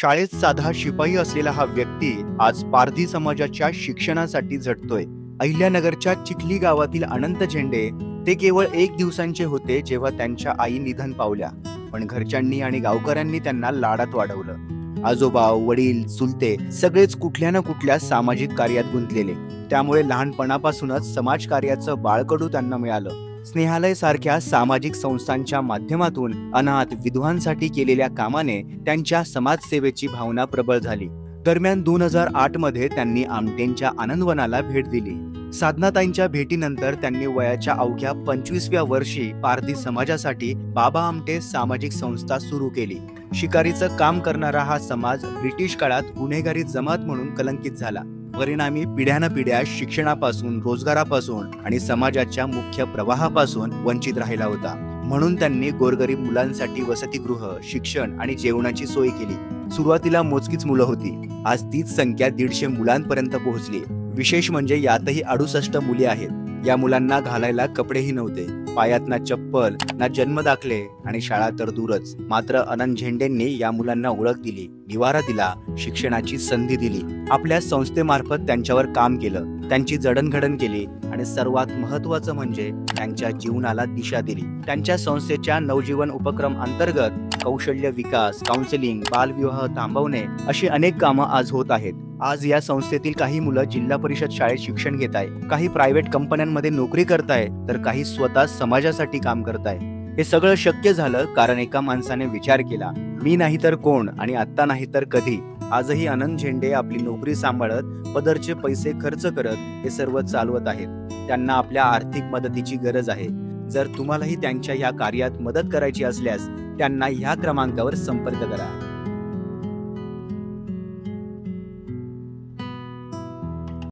शाळेत साधा शिपाई असलेला हा व्यक्ती आज पारधी समाजाच्या शिक्षणासाठी झटतोय. अहिल्यानगरच्या चिखली गावातील अनंत झेंडे ते केवळ 1 दिवसांचे होते जेव्हा त्यांच्या आई निधन पावल्या. पण घरच्यांनी आणि गावकऱ्यांनी त्यांना लाडात वाढवलं. आजोबा, वडील, चुलते सगळेच कुठल्या ना कुठल्या सामाजिक कार्यात गुंतलेले. त्यामुळे लहानपणापासूनच समाजकार्याचं बाळकडू त्यांना मिळालं. स्नेहालय सारख्या सामाजिक संस्थांच्या माध्यमातून अनाथ विधवांसाठी केलेल्या कामाने त्यांच्या समाजसेवेची भावना प्रबळ झाली. दरम्यान 2008 मध्ये त्यांनी आमटेंच्या आनंदवनाला भेट दिली. साधनाताईंच्या भेटीनंतर त्यांनी वयाच्या अवघ्या 25व्या वर्षी पारधी समाजासाठी बाबा आमटे सामाजिक संस्था सुरू केली. शिकारीचं काम करणारा हा समाज ब्रिटिश काळात गुन्हेगारी जमात म्हणून कलंकित झाला. परिणामी पिढ्यानपिढ्या शिक्षणापासून, रोजगारापासून आणि समाजाच्या मुख्य प्रवाहापासून वंचित राहिला होता. म्हणून त्यांनी गोरगरीब मुलांसाठी वसतिगृह, शिक्षण आणि जेवणाची सोय केली. सुरुवातीला मोजकीच मुलं होती. आज तीच संख्या 150 मुलांपर्यंत पोहोचली. विशेष म्हणजे यातही 68 मुली आहेत. या मुलांना घालायला कपडेही नव्हते, पायात ना चप्पल, ना जन्मदाखले आणि शाळा तर दूरच. मात्र अनंत झेंडेंनी या मुलांना ओळख दिली, निवारा दिला, शिक्षणाची संधी दिली. आपल्या संस्थेमार्फत त्यांच्यावर काम केलं, त्यांची जडणघडण केली आणि सर्वात महत्त्वाचं म्हणजे त्यांच्या जीवनाला दिशा दिली. त्यांच्या संस्थेच्या नवजीवन उपक्रम अंतर्गत कौशल्य विकास, काउन्सिलिंग, बालविवाह थांबवणे अशी अनेक कामं आज होत आहेत. आज या संस्थेतील काही मुलं जिल्हा परिषद शाळेत शिक्षण घेत आहे, काही प्रायव्हेट कंपन्यांमध्ये नोकरी करताय, तर काही स्वतः समाजासाठी काम करताय. हे सगळं शक्य झालं कारण एका माणसाने विचार केला, मी नाही तर कोण आणि आत्ता नाही तर कधी. आजही अनंत झेंडे आपली नोकरी सांभाळत, पदरचे पैसे खर्च करत हे सर्व चालवत आहेत. त्यांना आपल्या आर्थिक मदतीची गरज आहे. जर तुम्हालाही त्यांच्या या कार्यात मदत करायची असल्यास त्यांना ह्या क्रमांकावर संपर्क करा.